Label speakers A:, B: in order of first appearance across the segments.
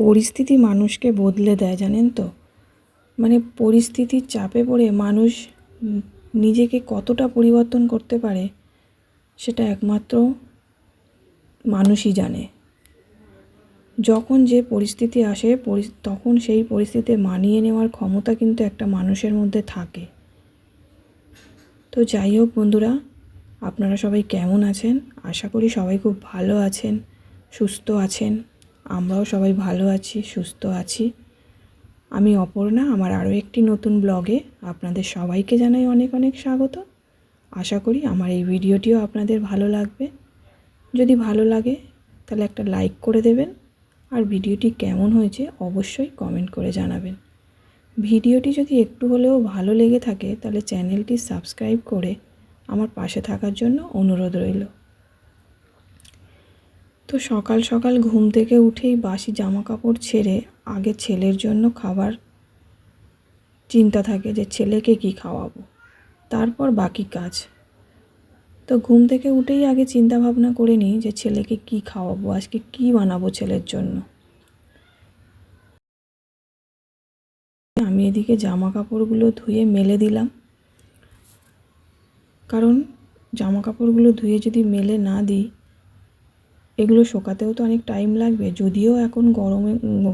A: পরিস্থিতি মানুষকে বদলে দেয়, জানেন তো। মানে পরিস্থিতির চাপে পড়ে মানুষ নিজেকে কতটা পরিবর্তন করতে পারে সেটা একমাত্র মানুষই জানে। যখন যে পরিস্থিতি আসে তখন সেই পরিস্থিতিতে মানিয়ে নেওয়ার ক্ষমতা কিন্তু একটা মানুষের মধ্যে থাকে। তো যাই হোক বন্ধুরা, আপনারা সবাই কেমন আছেন? আশা করি সবাই খুব ভালো আছেন, সুস্থ আছেন। আমরাও সবাই ভালো আছি, সুস্থ আছি। আমি অপর্ণা, আমার আরও একটি নতুন ব্লগে আপনাদের সবাইকে জানাই অনেক অনেক স্বাগত। আশা করি আমার এই ভিডিওটিও আপনাদের ভালো লাগবে। যদি ভালো লাগে তাহলে একটা লাইক করে দেবেন, আর ভিডিওটি কেমন হয়েছে অবশ্যই কমেন্ট করে জানাবেন। ভিডিওটি যদি একটু হলেও ভালো লেগে থাকে তাহলে চ্যানেলটি সাবস্ক্রাইব করে আমার পাশে থাকার জন্য অনুরোধ রইল। তো সকাল সকাল ঘুম থেকে উঠেই বাসি জামা কাপড় ছেড়ে আগে ছেলের জন্য খাবার চিন্তা থাকে যে ছেলেকে কি খাওয়াবো, তারপর বাকি কাজ। তো ঘুম থেকে উঠেই আগে চিন্তা ভাবনা করে নিই যে ছেলেকে কি খাওয়াবো, আজকে কি বানাবো ছেলের জন্য। আমি এদিকে জামা কাপড়গুলো ধুয়ে মেলে দিলাম, কারণ জামা কাপড়গুলো ধুয়ে যদি মেলে না দিই এগুলো শোকাতেও তো অনেক টাইম লাগবে। যদিও এখন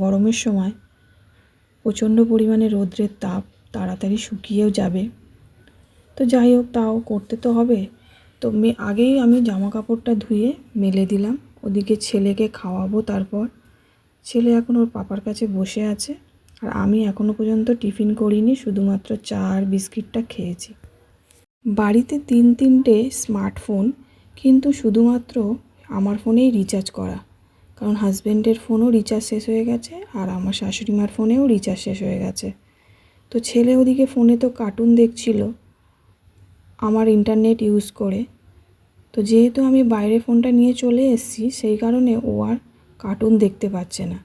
A: গরমের সময় প্রচণ্ড পরিমাণে রৌদ্রের তাপ, তাড়াতাড়ি শুকিয়েও যাবে। তো যাই হোক, তাও করতে তো হবে। তো আগেই আমি জামা কাপড়টা ধুয়ে মেলে দিলাম। ওদিকে ছেলেকে খাওয়াবো। তারপর ছেলে এখন ওর পাপার কাছে বসে আছে, আর আমি এখনও পর্যন্ত টিফিন করিনি, শুধুমাত্র চা আর বিস্কিটটা খেয়েছি। বাড়িতে তিনটে স্মার্টফোন, কিন্তু শুধুমাত্র আমার ফোনেই রিচার্জ করা, কারণ হাজব্যান্ডের ফোনও রিচার্জ শেষ হয়ে গেছে আর আমার শাশুড়ি মার ফোনেও রিচার্জ শেষ হয়ে গেছে। তো ছেলে ওদিকে ফোনে তো কার্টুন দেখছিল আমার ইন্টারনেট ইউজ করে। তো যেহেতু আমি বাইরে ফোনটা নিয়ে চলে এসেছি, সেই কারণে ও আর কার্টুন দেখতে পাচ্ছে না।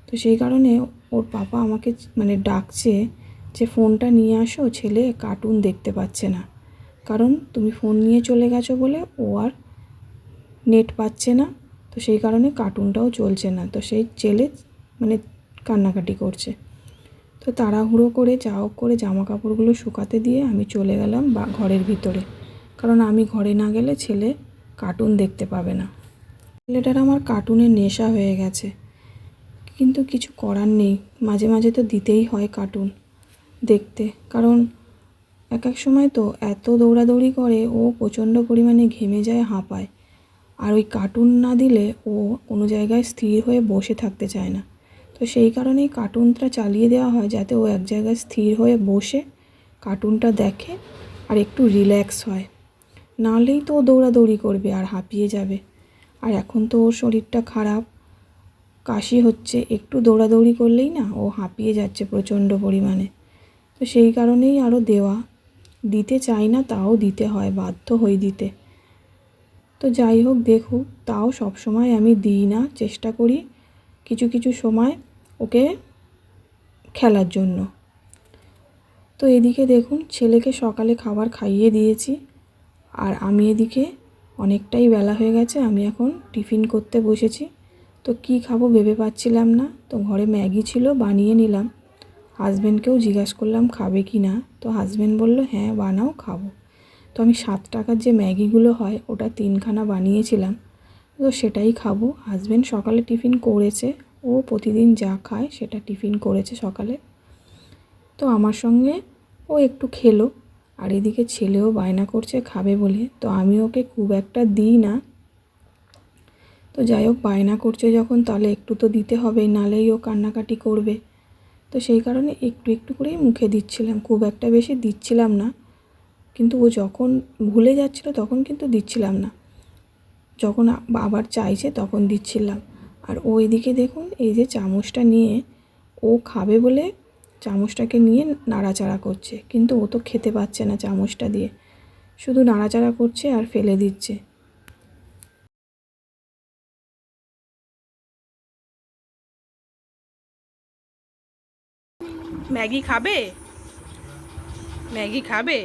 A: তো সেই কারণে ওর পাপা আমাকে ডাকছে যে ফোনটা নিয়ে আসো, ছেলে কার্টুন দেখতে পাচ্ছে না, কারণ তুমি ফোন নিয়ে চলে গেছো বলে ও আর নেট পাচ্ছে না। তো সেই কারণে কার্টুনটাও চলছে না। তো সেই ছেলে কান্নাকাটি করছে। তো তাড়াহুড়ো করে যা হোক করে জামা কাপড়গুলো শুকাতে দিয়ে আমি চলে গেলাম ঘরের ভিতরে, কারণ আমি ঘরে না গেলে ছেলে কার্টুন দেখতে পাবে না। ছেলেটার আমার কার্টুনের নেশা হয়ে গেছে, কিন্তু কিছু করার নেই, মাঝে মাঝে তো দিতেই হয় কার্টুন দেখতে। কারণ এক সময় তো এত দৌড়াদৌড়ি করে, ও প্রচণ্ড পরিমাণে ঘেমে যায়, হাঁপায়। আর ওই কার্টুন না দিলে ও কোনো জায়গায় স্থির হয়ে বসে থাকতে চায় না। তো সেই কারণেই কার্টুনটা চালিয়ে দেওয়া হয়, যাতে ও এক জায়গায় স্থির হয়ে বসে কার্টুনটা দেখে আর একটু রিল্যাক্স হয়। নাহলেই তো ও দৌড়াদৌড়ি করবে আর হাঁপিয়ে যাবে। আর এখন তো ওর শরীরটা খারাপ, কাশি হচ্ছে, একটু দৌড়াদৌড়ি করলেই না ও হাঁপিয়ে যাচ্ছে প্রচণ্ড পরিমাণে। তো সেই কারণেই আরও দেওয়া। দিতে চাই না, তাও দিতে হয়, বাধ্য হই দিতে। তো যাই হোক, দেখুক, তাও সব সময় আমি দিই না, চেষ্টা করি কিছু কিছু সময় ওকে খেলার জন্য। তো এদিকে দেখুন, ছেলেকে সকালে খাবার খাইয়ে দিয়েছি, আর আমি এদিকে অনেকটাই বেলা হয়ে গেছে, আমি এখন টিফিন করতে বসেছি। তো কি খাবো ভেবে পাচ্ছিলাম না, তো ঘরে ম্যাগি ছিল, বানিয়ে নিলাম। হাজব্যান্ডকেও জিজ্ঞাসা করলাম খাবে কি না, তো হাজব্যান্ড বলল হ্যাঁ বানাও, খাবো। তো আমি 7 টাকার যে ম্যাগিগুলো হয় ওটা 3খানা বানিয়েছিলাম, তো সেটাই খাবো। হাজব্যান্ড সকালে টিফিন করেছে, ও প্রতিদিন যা খায় সেটা টিফিন করেছে সকালে। তো আমার সঙ্গে ও একটু খেলো, আর এদিকে ছেলেও বায়না করছে খাবে বলে। তো আমি ওকে খুব একটা দিই না। তো যাই হোক, বায়না করছে যখন তাহলে একটু তো দিতে হবে, নাহলেই ও কান্নাকাটি করবে। তো সেই কারণে একটু একটু করেই মুখে দিচ্ছিলাম, খুব একটা বেশি দিচ্ছিলাম না। কিন্তু ও যখন ভুলে যাচ্ছিলো তখন কিন্তু দিচ্ছিলাম না, যখন আবার চাইছে তখন দিচ্ছিলাম। আর ও এদিকে দেখুন, এই যে চামচটা নিয়ে ও খাবে বলে চামচটাকে নিয়ে নাড়াচাড়া করছে, কিন্তু ও তো খেতে পাচ্ছে না চামচটা দিয়ে, শুধু নাড়াচাড়া করছে আর ফেলে দিচ্ছে। ম্যাগি খাবে? ম্যাগি খাবে?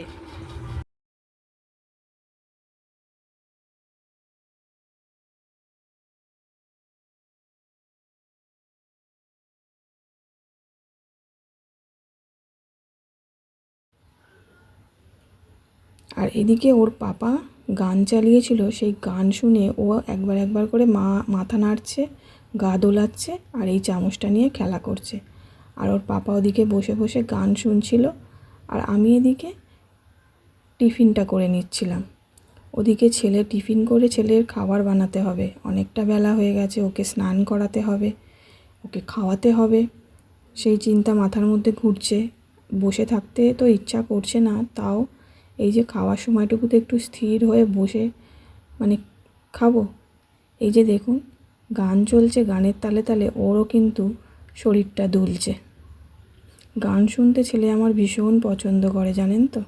A: আর এদিকে ওর পাপা গান চালিয়েছিল, সেই গান শুনে ও একবার একবার করে মাথা নাড়ছে, গা দোলাচ্ছে আর এই চামচটা নিয়ে খেলা করছে। আর ওর পাপা ওদিকে বসে বসে গান শুনছিল আর আমি এদিকে টিফিনটা করে নিচ্ছিলাম। ওদিকে ছেলে টিফিন করে ছেলের খাবার বানাতে হবে, অনেকটা বেলা হয়ে গেছে, ওকে স্নান করাতে হবে, ওকে খাওয়াতে হবে, সেই চিন্তা মাথার মধ্যে ঘুরছে। বসে থাকতে তো ইচ্ছা করছে না, তাও এই যে খাওয়ার সময়টুকুতে একটু স্থির হয়ে বসে মানে খাবো। এই যে দেখুন গান চলছে, গানের তালে তালে ওরও কিন্তু শরীরটা দুলছে। গান শুনতে ছেলে আমার ভীষণ পছন্দ করে, জানেন তো।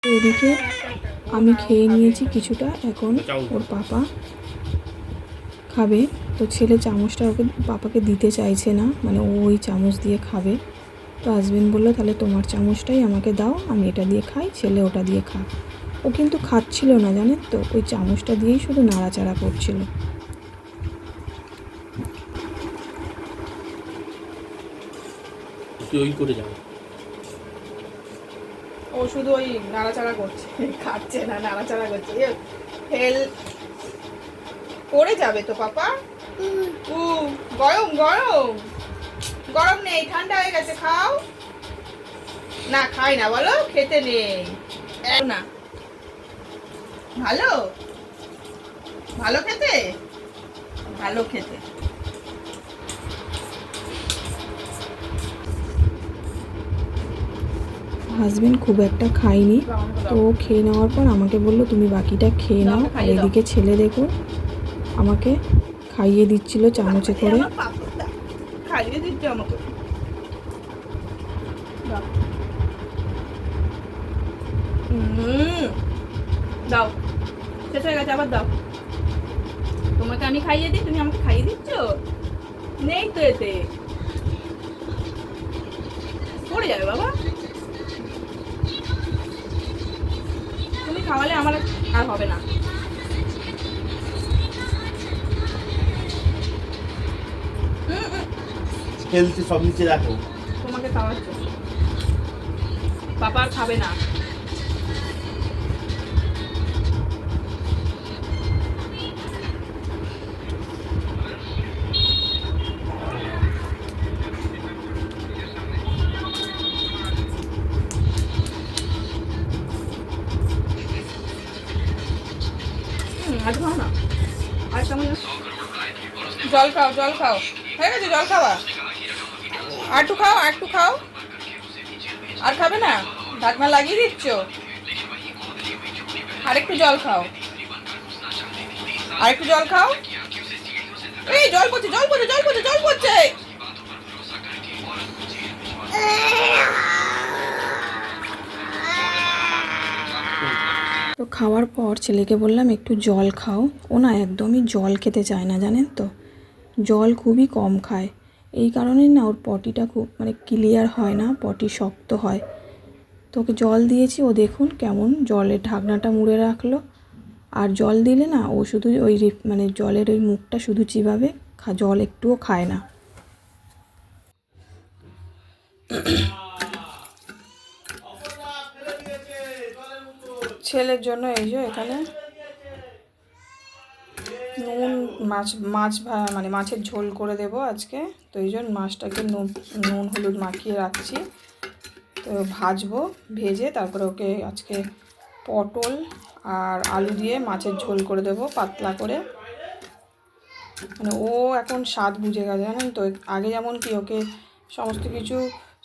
A: এদিকে আমি খেয়ে নিয়েছি কিছুটা, এখন ওর পাপা খাবে। তো ছেলে চামচটা ওকে পাপাকে দিতে চাইছে না, মানে ও ওই চামচ দিয়ে খাবে। তো হাজবেন্ড বললো তাহলে তোমার চামচটাই আমাকে দাও, আমি এটা দিয়ে খাই, ছেলে ওটা দিয়ে খা। ও কিন্তু খাচ্ছিল না জানেন তো, ওই চামচটা দিয়েই শুধু নাড়াচাড়া করছিল। ও শুধু ওই নাড়াচাড়া করছে, খাচ্ছে না, নাড়াচাড়া করছে। ফেল পড়ে যাবে তো পাপা। গরম গরম গরম নেই, ঠান্ডা হয়ে গেছে, খাও না। খাই না বলো, খেতে নেই না। ভালো ভালো খেতে, ভালো খেতে। হাজবেন্ড খুব একটা খায়নি, তো ও খেয়ে নেওয়ার পর আমাকে বললো তুমি বাকিটা খেয়ে নাও। আর এদিকে ছেলে দেখুন আমাকে খাইয়ে দিচ্ছিল চামচে করে। খাইয়ে দিচ্ছে আমাকে, দাও, শেষ হয়ে গেছে, আবার দাও। তোমাকে আমি খাইয়ে দিই, তুমি আমাকে খাইয়ে দিচ্ছ? নেই তো এতে, পড়ে যাবে বাবা। তুমি খাওয়ালে আমার আর হবে না।
B: হেলথে সব নিচে রাখো।
A: তোমাকে খাওয়াচ্ছ, পাপা আর খাবে না। আর খাও না, আর কেমন জল খাও, জল খাও, হয়ে গেছে জল খাওয়া। আর একটু খাও, আর একটু খাও। আর খাবে না, ঢাকনা লাগিয়ে দিচ্ছ। আর একটু জল খাও, আর একটু জল খাও। এই জল পড়ছে, জল পড়ছে, জল পড়ছে, জল পড়ছে। তো খাওয়ার পর ছেলেকে বললাম একটু জল খাও। ও না একদমই জল খেতে চায় না জানেন তো, জল খুবই কম খায়। এই কারণেই না ওর পটিটা খুব মানে ক্লিয়ার হয় না, পটি শক্ত হয়। তো ওকে জল দিয়েছি, ও দেখুন কেমন জলের ঢাকনাটা মুড়ে রাখলো। আর জল দিলে না ও শুধু ওই মানে জলের ওই মুখটা শুধু চিবাবে, জল একটুও খায় না। ছেলের জন্য এই যে এখানে নুন মাছ মানে মাছের ঝোল করে দেব আজকে। তো এই জন্য মাছটাকে নুন হলুদ মাখিয়ে রাখছি, তো ভাজবো, ভেজে তারপরে ওকে আজকে পটল আর আলু দিয়ে মাছের ঝোল করে দেব পাতলা করে। মানে ও এখন স্বাদ বুঝে গেছে জানেন তো, আগে যেমন কি ওকে সমস্ত কিছু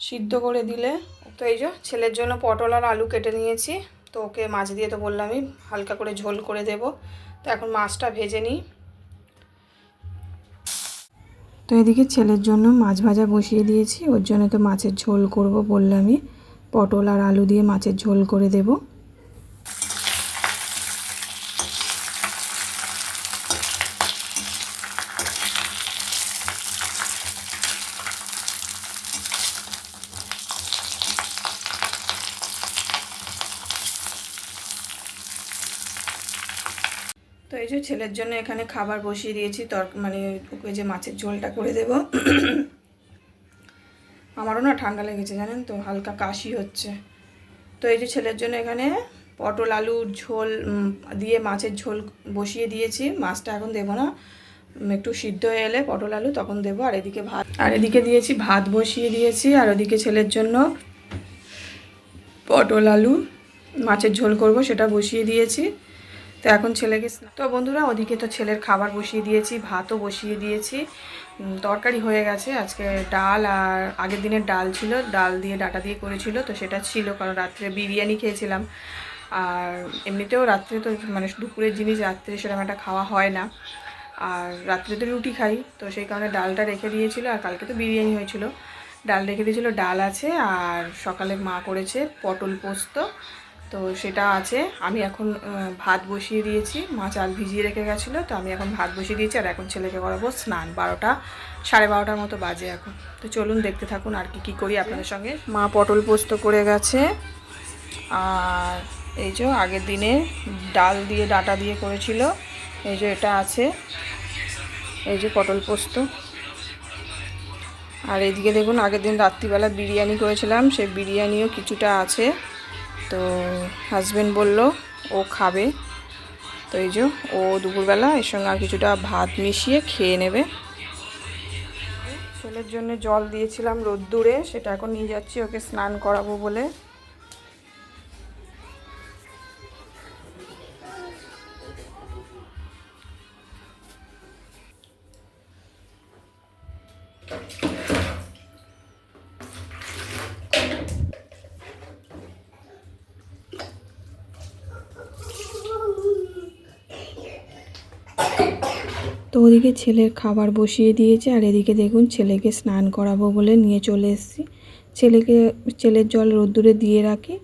A: সিদ্ধ করে দিলে। তো এই যে ছেলের জন্য পটল আর আলু কেটে নিয়েছি, তো ওকে মাছ দিয়ে তো বললামই হালকা করে ঝোল করে দেব। তো এখন মাছটা ভেজে নিই। তো এদিকে ছেলের জন্য মাছ ভাজা বসিয়ে দিয়েছি, ওর জন্য তো মাছের ঝোল করব বললামই, পটল আর আলু দিয়ে মাছের ঝোল করে দেব। তো এই যে ছেলের জন্য এখানে খাবার বসিয়ে দিয়েছি, মানে ওকে যে মাছের ঝোলটা করে দেব। আমারও না ঠান্ডা লেগেছে জানেন তো, হালকা কাশি হচ্ছে। তো এই যে ছেলের জন্য এখানে পটল আলুর ঝোল দিয়ে মাছের ঝোল বসিয়ে দিয়েছি। মাছটা এখন দেবো না, একটু সিদ্ধ হয়ে এলে পটল আলু তখন দেবো। আর এদিকে দিয়েছি ভাত বসিয়ে দিয়েছি, আর ওদিকে ছেলের জন্য পটল আলু মাছের ঝোল করব সেটা বসিয়ে দিয়েছি। তো এখন ছেলেকে, তো বন্ধুরা ওদিকে তো ছেলের খাবার বসিয়ে দিয়েছি, ভাতও বসিয়ে দিয়েছি, তরকারি হয়ে গেছে। আজকে ডাল আর আগের দিনের ডাল ছিল, ডাল দিয়ে ডাটা দিয়ে করেছিল, তো সেটা ছিল, কারণ রাত্রে বিরিয়ানি খেয়েছিলাম। আর এমনিতেও রাত্রে তো মানে দুপুরের জিনিস রাত্রে সেরকম একটা খাওয়া হয় না, আর রাত্রে তো রুটি খাই, তো সেই কারণে ডালটা রেখে দিয়েছিল। আর কালকে তো বিরিয়ানি হয়েছিল, ডাল রেখে দিয়েছিল, ডাল আছে। আর সকালে মা করেছে পটল পোস্ত, তো সেটা আছে। আমি এখন ভাত বসিয়ে দিয়েছি, মা চাল ভিজিয়ে রেখে গেছিলো, তো আমি এখন ভাত বসিয়ে দিয়েছি। আর এখন ছেলেকে করাবো স্নান, 12:30 মতো বাজে এখন। তো চলুন দেখতে থাকুন আর কি করি আপনাদের সঙ্গে। মা পটল পোস্ত করে গেছে, আর এই যে আগের দিনে ডাল দিয়ে ডাটা দিয়ে করেছিল, এই যে এটা আছে, এই যে পটল পোস্ত। আর এদিকে দেখুন আগের দিন রাত্রিবেলা বিরিয়ানি করেছিলাম, সেই বিরিয়ানিও কিছুটা আছে। তো হাজব্যান্ড বলল ও খাবে, তো এই যে ও দুপুরবেলা এর সঙ্গে আর কিছুটা ভাত মিশিয়ে খেয়ে নেবে। ছেলের জন্য জল দিয়েছিলাম রোদ্দুরে, সেটা এখন নিয়ে যাচ্ছি ওকে স্নান করাবো বলে। তো ওদিকে ছেলের খাবার বসিয়ে দিয়েছে, আর এদিকে দেখুন ছেলেকে স্নান করাবো বলে নিয়ে চলে এসেছি। ছেলের জল রোদ্দুরে দিয়ে রাখি,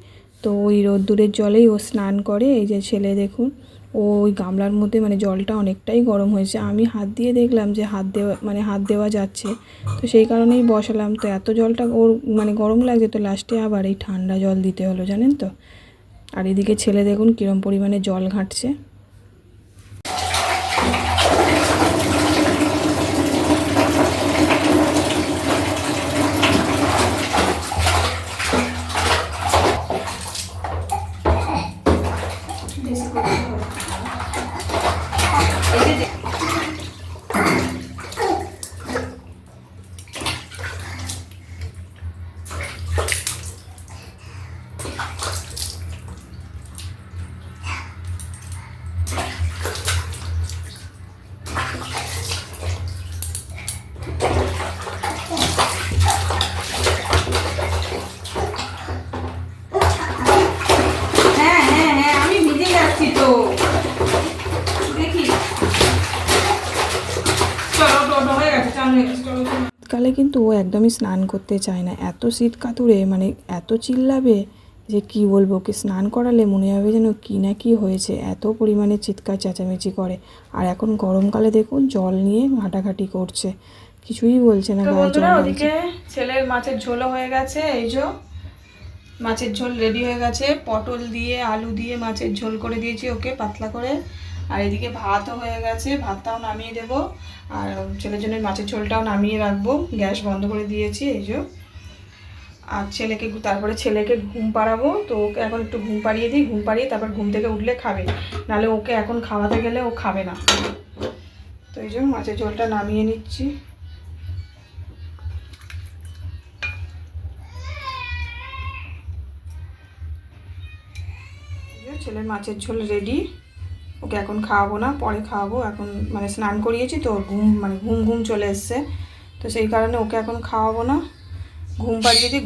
A: তো ওই রোদ্দুরের জলেই ও স্নান করে। এই যে ছেলে দেখুন, ও ওই গামলার মধ্যে মানে জলটা অনেকটাই গরম হয়েছে, আমি হাত দিয়ে দেখলাম যে হাত দেওয়া যাচ্ছে, তো সেই কারণেই বসালাম। তো এত জলটা ওর মানে গরম লাগছে, তো লাস্টে আবার এই ঠান্ডা জল দিতে হলো জানেন তো। আর এদিকে ছেলে দেখুন কীরম পরিমাণে জল ঘাঁটছে। শীতকালে কিন্তু ও একদমই স্নান করতে চায় না, এত শীত কাতুরে মানে এত চিল্লাবে যে কি বলবো। ওকে স্নান করালে মনে হবে যেন কি না কি হয়েছে, এত পরিমাণে চিৎকার চেঁচামেচি করে। আর এখন গরমকালে দেখুন জল নিয়ে ঘাটাঘাটি করছে, কিছুই বলছে না। ওদিকে ছেলের মাছের ঝোলও হয়ে গেছে, এই যে মাছের ঝোল রেডি হয়ে গেছে, পটল দিয়ে আলু দিয়ে মাছের ঝোল করে দিয়েছি ওকে পাতলা করে। আর এদিকে ভাতও হয়ে গেছে, ভাতটাও নামিয়ে দেবো, আর ছেলের জন্য মাছের ঝোলটাও নামিয়ে রাখবো, গ্যাস বন্ধ করে দিয়েছি এই যে। আর তারপরে ছেলেকে ঘুম পাড়াবো, তো ওকে এখন একটু ঘুম পাড়িয়ে দিই, ঘুম পাড়িয়ে তারপর ঘুম থেকে উঠলে খাবে, নাহলে ওকে এখন খাওয়াতে গেলে ও খাবে না। তো এই যে মাছের ঝোলটা নামিয়ে নিচ্ছি। ছেলের মাছের ঝোল রেডি, ওকে এখন খাওয়াবো না, পরে খাওয়াবো। এখন মানে স্নান করিয়েছি তো ঘুম চলে এসছে, তো সেই কারণে ওকে এখন খাওয়াবো না, ঘুম পাড়িয়ে দিই।